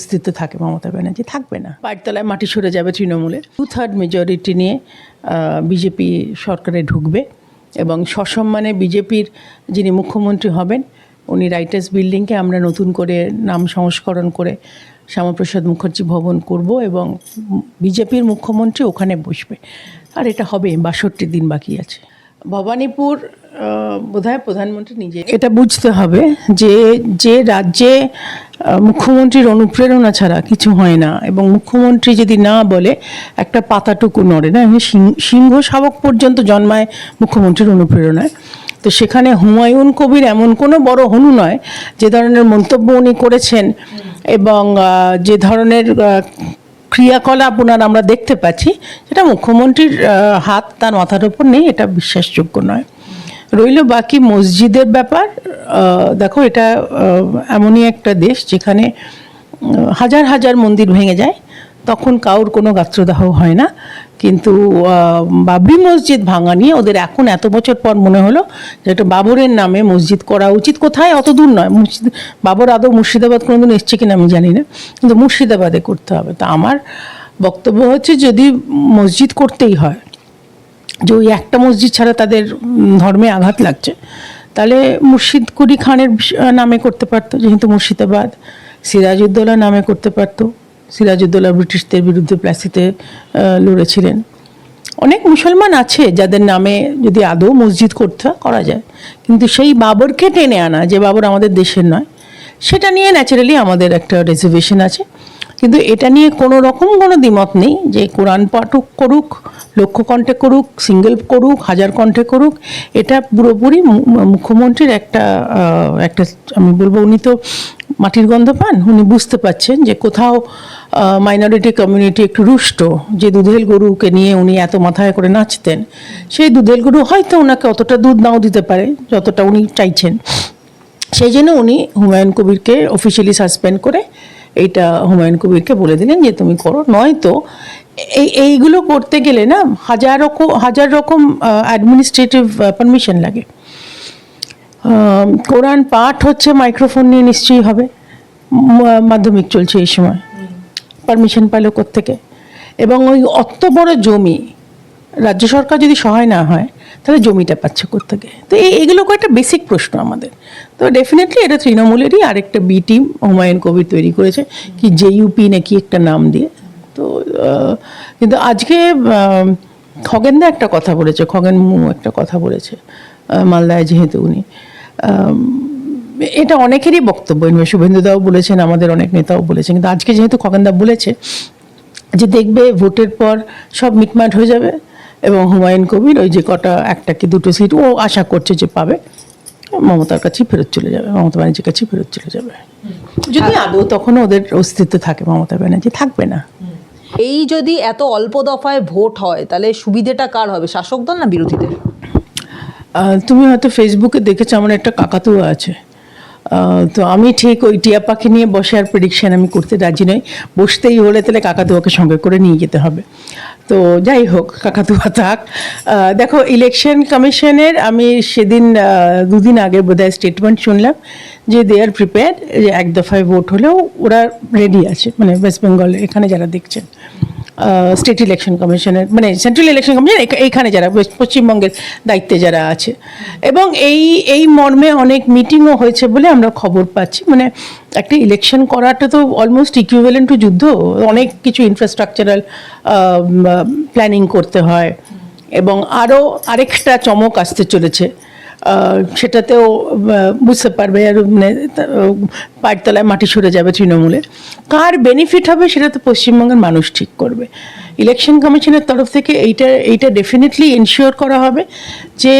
অস্তিত্ব থাকে মমতা ব্যানার্জি থাকবে না, পায়ের তলায় মাটি সরে যাবে তৃণমূলে। 2/3 মেজরিটি নিয়ে বিজেপি সরকারে ঢুকবে এবং সসম্মানে বিজেপির যিনি মুখ্যমন্ত্রী হবেন উনি রাইটার্স বিল্ডিংকে আমরা নতুন করে নাম সংস্করণ করে শ্যামাপ্রসাদ মুখার্জি ভবন করব এবং বিজেপির মুখ্যমন্ত্রী ওখানে বসবে। আর এটা হবে, 62 দিন বাকি আছে। ভবানীপুর বোধহয় প্রধানমন্ত্রী নিজে এটা বুঝতে হবে যে যে রাজ্যে মুখ্যমন্ত্রীর অনুপ্রেরণা ছাড়া কিছু হয় না এবং মুখ্যমন্ত্রী যদি না বলে একটা পাতাটুকু নড়ে না, সিংহ শাবক পর্যন্ত জন্মায় মুখ্যমন্ত্রীর অনুপ্রেরণায়। তো সেখানে হুমায়ুন কবির এমন কোনো বড় হনু নয় যে ধরনের মন্তব্য উনি করেছেন এবং যে ধরনের ক্রিয়াকলাপ ওনার আমরা দেখতে পাচ্ছি, সেটা মুখ্যমন্ত্রীর হাত তার মাথার ওপর নেই, এটা বিশ্বাসযোগ্য নয়। রইল বাকি মসজিদের ব্যাপার। দেখো, এটা এমনই একটা দেশ যেখানে হাজার হাজার মন্দির ভেঙে যায়, তখন কারোর কোনো গাত্রদাহ হয় না। কিন্তু বাবরি মসজিদ ভাঙা নিয়ে ওদের এখন এত বছর পর মনে হলো যে একটা বাবরের নামে মসজিদ করা উচিত। কোথায়? অত দূর নয়। বাবর আদৌ মুর্শিদাবাদ কোনোদিন এসছে কিনা আমি জানি না, কিন্তু মুর্শিদাবাদে করতে হবে। তা আমার বক্তব্য হচ্ছে, যদি মসজিদ করতেই হয়, যে ওই একটা মসজিদ ছাড়া তাদের ধর্মে আঘাত লাগছে, তাহলে মুর্শিদ কুলি খানের নামে করতে পারতো, যেহেতু মুর্শিদাবাদ। সিরাজউদ্দৌলা নামে করতে পারতো। সিরাজউদ্দৌলা ব্রিটিশদের বিরুদ্ধে প্লাসিতে লড়েছিলেন। অনেক মুসলমান আছে যাদের নামে যদি আদৌ মসজিদ করতে করা যায়, কিন্তু সেই বাবরকে টেনে আনা, যে বাবর আমাদের দেশের নয়, সেটা নিয়ে ন্যাচারালি আমাদের একটা রিজার্ভেশন আছে। কিন্তু এটা নিয়ে কোনো রকম কোনো দ্বিমত নেই যে কোরআন পাঠ করুক, লক্ষ কণ্ঠে করুক, সিঙ্গেল করুক, হাজার কণ্ঠে করুক, এটা পুরোপুরি মুখ্যমন্ত্রীর একটা আমি বলবো, উনি তো মাটির গন্ধ পান। উনি বুঝতে পারছেন যে কোথাও মাইনরিটি কমিউনিটি একটু রুষ্ট, যে দুধেল গরুকে নিয়ে উনি এত মাথায় করে নাচতেন, সেই দুধেল গরু হয়তো ওনাকে অতটা দুধ নাও দিতে পারে যতটা উনি চাইছেন। সেই জন্য উনি হুমায়ুন কবিরকে অফিসিয়ালি সাসপেন্ড করে এইটা হুমায়ুন কবিরকে বলে দিলেন যে তুমি করো। নয়তো এইগুলো করতে গেলে না হাজার রকম অ্যাডমিনিস্ট্রেটিভ পারমিশন লাগে। কোরআন পাঠ হচ্ছে মাইক্রোফোন নিয়ে নিশ্চয়ই হবে, মাধ্যমিক চলছে এই সময়, পারমিশন পেল কোত্থেকে? এবং ওই অত বড় জমি রাজ্য সরকার যদি সহায় না হয়, তাহলে জমিটা পাচ্ছে কোত্থেকে? তো এইগুলো কয়েকটা বেসিক প্রশ্ন আমাদের। তো ডেফিনেটলি এটা তৃণমূলেরই আরেকটা বি টিম হুমায়ুন কবির তৈরি করেছে, কি জেইউপি নাকি একটা নাম দিয়ে। তো কিন্তু আজকে খগেনদা একটা কথা বলেছে, খগেন মুর্মু একটা কথা বলেছে, মালদায় যেহেতু উনি, এটা অনেকেরই বক্তব্য, শুভেন্দুদাও বলেছেন, আমাদের অনেক নেতাও বলেছেন, কিন্তু আজকে যেহেতু খগেনদা বলেছে যে দেখবে ভোটের পর সব মিটমাট হয়ে যাবে এবং হুমায়ুন কবির ওই যে কটা একটা কি দুটো সিট ও আশা করছে যে পাবে, মমতার কাছেই ফেরত চলে যাবে, মমতা ব্যানার্জির কাছেই ফেরত চলে যাবে। যদি আদৌ তখনও ওদের অস্তিত্ব থাকে, মমতা ব্যানার্জি থাকবে না। এই যদি এত অল্প দফায় ভোট হয়, তাহলে সুবিধেটা কার হবে, শাসক দল না বিরোধীদের? তুমি হয়তো ফেসবুকে দেখেছো, আমার একটা কাকাতুয়া আছে। তো আমি ঠিক ওই টিয়া পাখি নিয়ে বসে আর প্রেডিকশন আমি করতে রাজি নই। বসতেই হলে তাহলে কাকাতুয়াকে সঙ্গে করে নিয়ে যেতে হবে। তো যাই হোক, কাকাতুয়া থাক। দেখো, ইলেকশন কমিশনের আমি সেদিন দুদিন আগে বোধহয় স্টেটমেন্ট শুনলাম যে দে আর প্রিপেয়ার্ড, যে এক দফায় ভোট হলেও ওরা রেডি আছে, মানে ওয়েস্ট বেঙ্গল এখানে যারা দেখছেন, স্টেট ইলেকশন কমিশনের মানে সেন্ট্রাল ইলেকশন কমিশন এইখানে যারা পশ্চিমবঙ্গের দায়িত্বে যারা আছে, এবং এই মর্মে অনেক মিটিংও হয়েছে বলে আমরা খবর পাচ্ছি। মানে একটা ইলেকশন করাটা তো অলমোস্ট ইকুইভ্যালেন্ট টু যুদ্ধ, অনেক কিছু ইনফ্রাস্ট্রাকচারাল প্ল্যানিং করতে হয় এবং আরেকটা চমক আসতে চলেছে, সেটাতেও বুঝতে পারবে, আর মানে পায়ের তলায় মাটি সরে যাবে তৃণমূলে। কার বেনিফিট হবে সেটা তো পশ্চিমবঙ্গের মানুষ ঠিক করবে। ইলেকশন কমিশনের তরফ থেকে এইটা ডেফিনেটলি এনশিওর করা হবে যে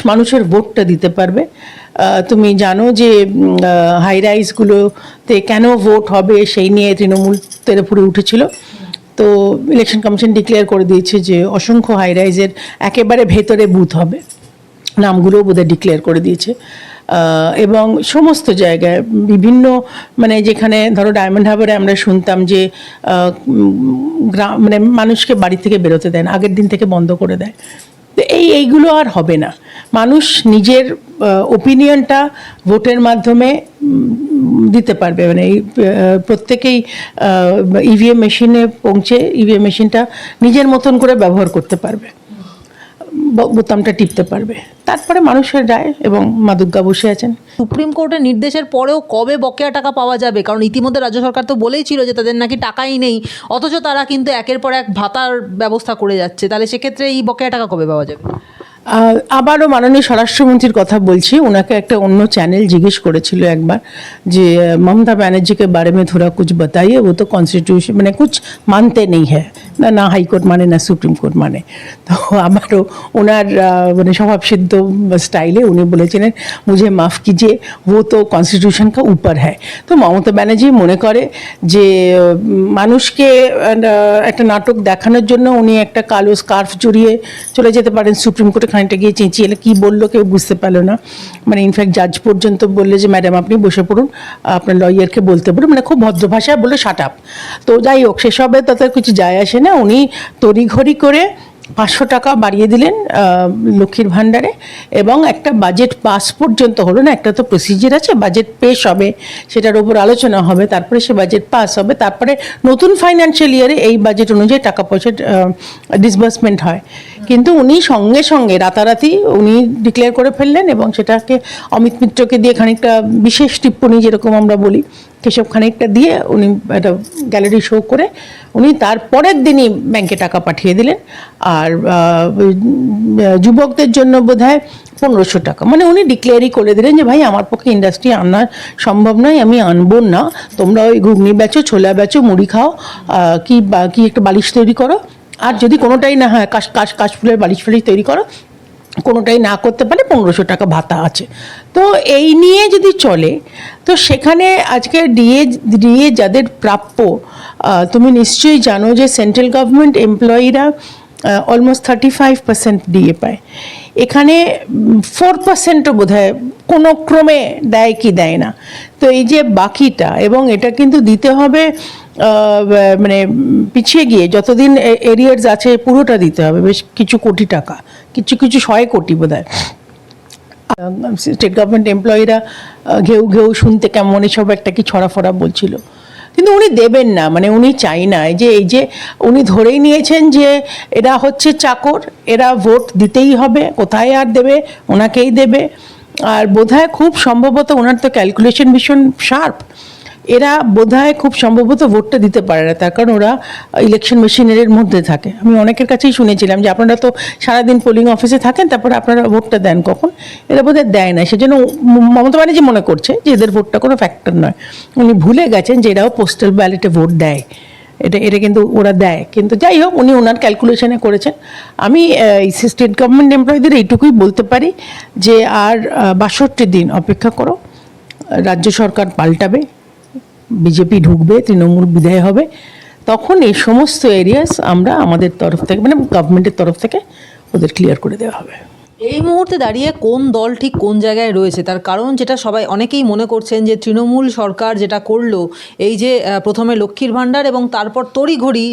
মানুষের ভোটটা দিতে পারবে। তুমি জানো যে হাই রাইজগুলোতে কেন ভোট হবে সেই নিয়ে তৃণমূল তেরেপুরে উঠেছিল। তো ইলেকশন কমিশন ডিক্লেয়ার করে দিয়েছে যে অসংখ্য হাই রাইজের একেবারে ভেতরে বুথ হবে, নামগুলোও বোধহয় ডিক্লেয়ার করে দিয়েছে। এবং সমস্ত জায়গায় বিভিন্ন, মানে যেখানে ধরো ডায়মন্ড হারবারে আমরা শুনতাম যে মানে মানুষকে বাড়ি থেকে বেরোতে দেয় না, আগের দিন থেকে বন্ধ করে দেয়। তো এইগুলো আর হবে না। মানুষ নিজের ওপিনিয়নটা ভোটের মাধ্যমে দিতে পারবে, মানে এই প্রত্যেকেই ইভিএম মেশিনে পৌঁছে ইভিএম মেশিনটা নিজের মতন করে ব্যবহার করতে পারবে, বোতামটা টিপতে পারবে, তারপরে মানুষের রায়। এবং মা দুর্গা বসে আছেন। সুপ্রিম কোর্টের নির্দেশের পরেও কবে বকেয়া টাকা পাওয়া যাবে? কারণ ইতিমধ্যে রাজ্য সরকার তো বলেই ছিল যে তাদের নাকি টাকাই নেই, অথচ তারা কিন্তু একের পর এক ভাতার ব্যবস্থা করে যাচ্ছে। তাহলে সেক্ষেত্রে এই বকেয়া টাকা কবে পাওয়া যাবে? আবারও মাননীয় স্বরাষ্ট্রমন্ত্রীর কথা বলছি, ওনাকে একটা অন্য চ্যানেল জিজ্ঞেস করেছিল একবার যে মমতা ব্যানার্জিকে বারে মে থোড়া কুছ বাতাইয়ে, ও তো কনস্টিটিউশন মানে কুছ মানতে নেই হ্যাঁ, না হাইকোর্ট মানে না সুপ্রিম কোর্ট মানে। তো আবারও ওনার মানে স্বভাবসিদ্ধ স্টাইলে উনি বলেছিলেন মুঝে মাফ কিজিয়ে, ও তো কনস্টিটিউশন কা উপর হ্যায়। তো মমতা ব্যানার্জি মনে করে যে মানুষকে একটা নাটক দেখানোর জন্য উনি একটা কালো স্কার্ফ জড়িয়ে চলে যেতে পারেন সুপ্রিম কোর্টে, খানিকটা গিয়ে চেঁচিয়ে কী বললো কেউ বুঝতে পারলো না। মানে ইনফ্যাক্ট জাজ পর্যন্ত বললে যে ম্যাডাম আপনি বসে পড়ুন, আপনার লয়ারকে বলতে পারুন, মানে খুব ভদ্র ভাষায় বললো শাট আপ। তো যাই হোক, সেসবে তাতে কিছু যায় আসে না। উনি তড়িঘড়ি করে 500 টাকা বাড়িয়ে দিলেন লক্ষ্মীর ভাণ্ডারে, এবং একটা বাজেট পাস পর্যন্ত হলো না। একটা তো প্রসিজার আছে, বাজেট পেশ হবে, সেটার উপর আলোচনা হবে, তারপরে সে বাজেট পাস হবে, তারপরে নতুন ফাইন্যান্সিয়াল ইয়ারে এই বাজেট অনুযায়ী টাকা পয়সা ডিসবার্সমেন্ট হয়। কিন্তু উনি সঙ্গে সঙ্গে রাতারাতি উনি ডিক্লেয়ার করে ফেললেন, এবং সেটাকে অমিত মিত্রকে দিয়ে খানিকটা বিশেষ টিপ্পণী যেরকম আমরা বলি সেসব খানিকটা দিয়ে উনি একটা গ্যালারি শো করে উনি তারপরের দিনই ব্যাংকে টাকা পাঠিয়ে দিলেন। আর যুবকদের জন্য বোধহয় 1500 টাকা, মানে উনি ডিক্লেয়ারই করে দিলেন যে ভাই আমার পক্ষে ইন্ডাস্ট্রি আনা সম্ভব নয়, আমি আনবো না, তোমরা ওই ঘুগনি বেচো, ছোলা বেচো, মুড়ি খাও, কি একটা বালিশ তৈরি করো, আর যদি কোনোটাই না হয় কাশফুলের বালিশ ফালিশ তৈরি করো, কোনোটাই না করতে পারে 1500 টাকা ভাতা আছে। তো এই নিয়ে যদি চলে, তো সেখানে আজকে ডিএ যাদের প্রাপ্য, তুমি নিশ্চয়ই জানো যে সেন্ট্রাল গভর্নমেন্ট এমপ্লয়িরা অলমোস্ট 35% ডিএ পায়। এখানে 4%ও বোধ হয় কোনো ক্রমে দেয় কি দেয় না। তো এই যে বাকিটা, এবং এটা কিন্তু দিতে হবে মানে পিছিয়ে গিয়ে যতদিন এরিয়ার্স আছে পুরোটা দিতে হবে, বেশ কিছু কোটি টাকা, কিছু 100 কোটি বোধ হয়। স্টেট গভর্নমেন্ট এমপ্লয়িরা ঘেউ ঘেউ শুনতে কেমন এসব একটা কি ছড়াফড়া বলছিল, কিন্তু উনি দেবেন না। মানে উনি চাই না, এই যে উনি ধরেই নিয়েছেন যে এরা হচ্ছে চাকর, এরা ভোট দিতেই হবে, কোথায় আর দেবে, ওনাকেই দেবে। আর বোধহয় খুব সম্ভবত ওনার তো ক্যালকুলেশন ভীষণ শার্প, এরা বোধহয় খুব সম্ভবত ভোটটা দিতে পারে না, তার কারণ ওরা ইলেকশন মেশিনারির মধ্যে থাকে। আমি অনেকের কাছেই শুনেছিলাম যে আপনারা তো সারাদিন পোলিং অফিসে থাকেন, তারপরে আপনারা ভোটটা দেন কখন, এরা বোধহয় দেয় না। সেজন্য মমতা ব্যানার্জি মনে করছে যে এদের ভোটটা কোনো ফ্যাক্টর নয়। উনি ভুলে গেছেন যে এরাও পোস্টাল ব্যালটে ভোট দেয়, এটা কিন্তু ওরা দেয়। কিন্তু যাই হোক, উনি ওনার ক্যালকুলেশনে করেছেন। আমি স্টেট গভর্নমেন্ট এমপ্লয়ীদের এইটুকুই বলতে পারি যে আর 62 দিন অপেক্ষা করো, রাজ্য সরকার পাল্টাবে, বিজেপি ঢুকবে, তৃণমূল বিদায় হবে, তখন এই সমস্ত এরিয়াস আমরা আমাদের তরফ থেকে মানে গভর্নমেন্টের তরফ থেকে ওদের ক্লিয়ার করে দেওয়া হবে। এই মুহূর্তে দাঁড়িয়ে কোন দল ঠিক কোন জায়গায় রয়েছে, তার কারণ যেটা সবাই অনেকেই মনে করছেন যে তৃণমূল সরকার যেটা করলো, এই যে প্রথমে লক্ষ্মীর ভাণ্ডার এবং তারপর তড়িঘড়ি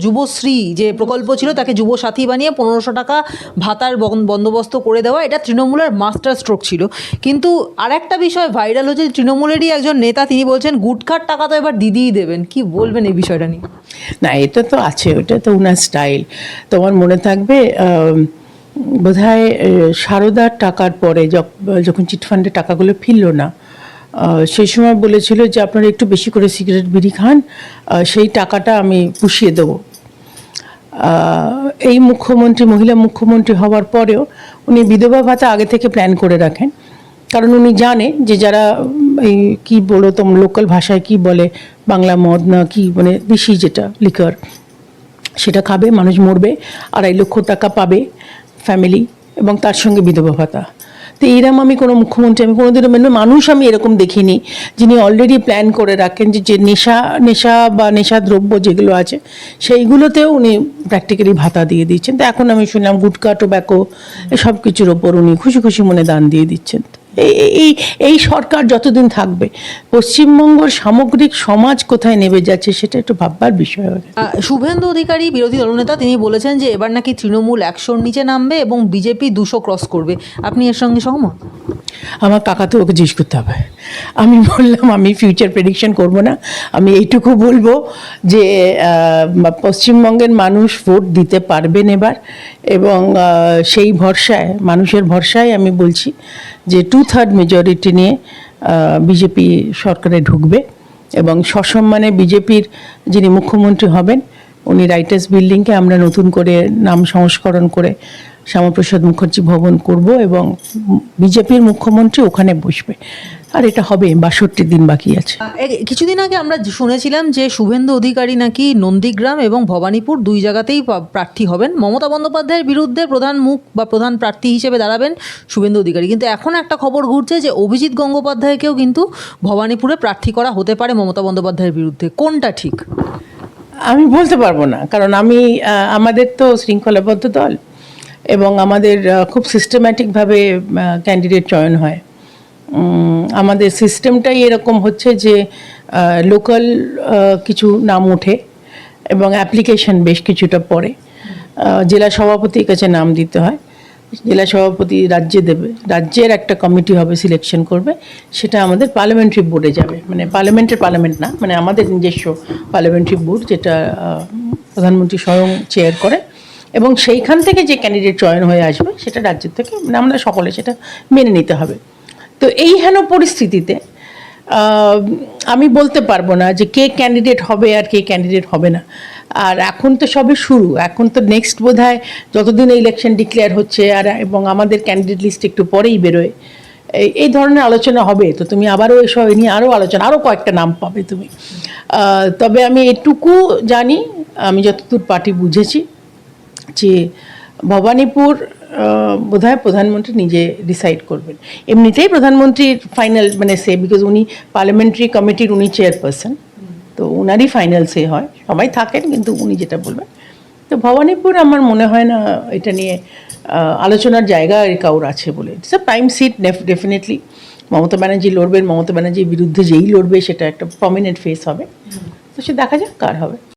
যুবশ্রী যে প্রকল্প ছিল তাকে যুবসাথী বানিয়ে 1500 টাকা ভাতার বন্দোবস্ত করে দেওয়া, এটা তৃণমূলের মাস্টার স্ট্রোক ছিল। কিন্তু আর একটা বিষয় ভাইরাল হচ্ছে, তৃণমূলেরই একজন নেতা তিনি বলছেন গুটখার টাকা তো এবার দিদিই দেবেন। কি বলবেন এই বিষয়টা নিয়ে? না, এটা তো আছে, ওটা তো ওনার স্টাইল। তোমার মনে থাকবে বোধহয় সারদার টাকার পরে যখন চিটফান্ডের টাকাগুলো ফিরল না, সেই সময় বলেছিল যে আপনারা একটু বেশি করে সিগারেট বিড়ি খান, সেই টাকাটা আমি পুষিয়ে দেবো। এই মুখ্যমন্ত্রী, মহিলা মুখ্যমন্ত্রী হওয়ার পরেও উনি বিধবা ভাতা আগে থেকে প্ল্যান করে রাখেন, কারণ উনি জানে যে যারা এই কী বলো তোমার লোকাল ভাষায় কি বলে, বাংলা মদ না কি মানে বেশি যেটা লিকার সেটা খাবে, মানুষ মরবে, 2.5 লক্ষ টাকা পাবে ফ্যামিলি, এবং তার সঙ্গে বিধবা ভাতা। তো এইরকম আমি কোনো মুখ্যমন্ত্রী আমি কোনোদিনও মানুষ আমি এরকম দেখিনি যিনি অলরেডি প্ল্যান করে রাখেন যে নেশা বা নেশাদ্রব্য যেগুলো আছে সেইগুলোতেও উনি প্র্যাকটিক্যালি ভাতা দিয়ে দিচ্ছেন। তো এখন আমি শুনলাম গুটকা, টোব্যাকো এসব কিছুর ওপর উনি খুশি খুশি মনে দান দিয়ে দিচ্ছেন। এই এই সরকার যতদিন থাকবে পশ্চিমবঙ্গের সামগ্রিক সমাজ কোথায় নেমে যাচ্ছে সেটা একটু ভাববার বিষয় হবে। শুভেন্দু অধিকারী বিরোধী দলনেতা তিনি বলেছেন যে এবার নাকি তৃণমূল 100-র নিচে নামবে এবং বিজেপি 200 ক্রস করবে। আপনি এর সঙ্গে সহমত? আমার কাকাকে ওকে জিজ্ঞেস করতে হবে। আমি বললাম আমি ফিউচার প্রেডিকশন করব না, আমি এইটুকু বলবো যে পশ্চিমবঙ্গের মানুষ ভোট দিতে পারবেন এবার, এবং সেই ভরসায়, মানুষের ভরসায় আমি বলছি যে 2/3 মেজরিটি নিয়ে বিজেপি সরকারে ঢুকবে এবং সসম্মানে বিজেপির যিনি মুখ্যমন্ত্রী হবেন উনি রাইটার্স বিল্ডিংকে আমরা নতুন করে নাম সংস্করণ করে শ্যামাপ্রসাদ মুখার্জি ভবন করব এবং বিজেপির মুখ্যমন্ত্রী ওখানে বসবে, আর এটা হবে। 62 দিন বাকি আছে। কিছুদিন আগে আমরা শুনেছিলাম যে শুভেন্দু অধিকারী নাকি নন্দীগ্রাম এবং ভবানীপুর 2 জায়গাতেই প্রার্থী হবেন। মমতা বন্দ্যোপাধ্যায়ের বিরুদ্ধে প্রধান মুখ বা প্রধান প্রার্থী হিসেবে দাঁড়াবেন শুভেন্দু অধিকারী, কিন্তু এখন একটা খবর ঘুরছে যে অভিজিৎ গঙ্গোপাধ্যায়কেও কিন্তু ভবানীপুরে প্রার্থী করা হতে পারে মমতা বন্দ্যোপাধ্যায়ের বিরুদ্ধে। কোনটা ঠিক? আমি বলতে পারবো না, কারণ আমাদের তো শৃঙ্খলাবদ্ধ দল এবং আমাদের খুব সিস্টেম্যাটিকভাবে ক্যান্ডিডেট চয়ন হয়। আমাদের সিস্টেমটাই এরকম হচ্ছে যে লোকাল কিছু নাম ওঠে এবং অ্যাপ্লিকেশন বেশ কিছুটা পরে জেলা সভাপতির কাছে নাম দিতে হয়, জেলা সভাপতি রাজ্যে দেবে, রাজ্যের একটা কমিটি হবে, সিলেকশন করবে, সেটা আমাদের পার্লামেন্টারি বোর্ডে যাবে, মানে পার্লামেন্ট না, মানে আমাদের নিজস্ব পার্লামেন্টারি বোর্ড যেটা প্রধানমন্ত্রী স্বয়ং চেয়ার করে, এবং সেইখান থেকে যে ক্যান্ডিডেট চয়ন হয়ে আসবে সেটা রাজ্যের থেকে, মানে আমরা সকলে সেটা মেনে নিতে হবে। তো এই হেন পরিস্থিতিতে আমি বলতে পারবো না যে কে ক্যান্ডিডেট হবে আর কে ক্যান্ডিডেট হবে না। আর এখন তো সবে শুরু, এখন তো নেক্সট বোধহয় যতদিন ইলেকশন ডিক্লেয়ার হচ্ছে আর এবং আমাদের ক্যান্ডিডেট লিস্ট একটু পরেই বেরোয়, এই ধরনের আলোচনা হবে। তো তুমি আবারও এসব নিয়ে আরও আলোচনা, আরও কয়েকটা নাম পাবে তুমি। তবে আমি এটুকু জানি, আমি যতদূর পার্টি বুঝেছি, যে ভবানীপুর বোধহয় প্রধানমন্ত্রী নিজে ডিসাইড করবেন। এমনিতেই প্রধানমন্ত্রীর ফাইনাল মানে সে, বিকজ উনি পার্লামেন্টারি কমিটির উনি চেয়ারপারসন, তো ওনারই ফাইনাল সে হয়, সবাই থাকেন কিন্তু উনি যেটা বলবেন। তো ভবানীপুর আমার মনে হয় না এটা নিয়ে আলোচনার জায়গা কাউর আছে বলে। It's a prime seat definitely. Mamata Banerjee লড়বেন, মমতা ব্যানার্জির বিরুদ্ধে যেই লড়বে সেটা একটা প্রমিনেন্ট ফেস হবে, তো সে দেখা যাক কার হবে।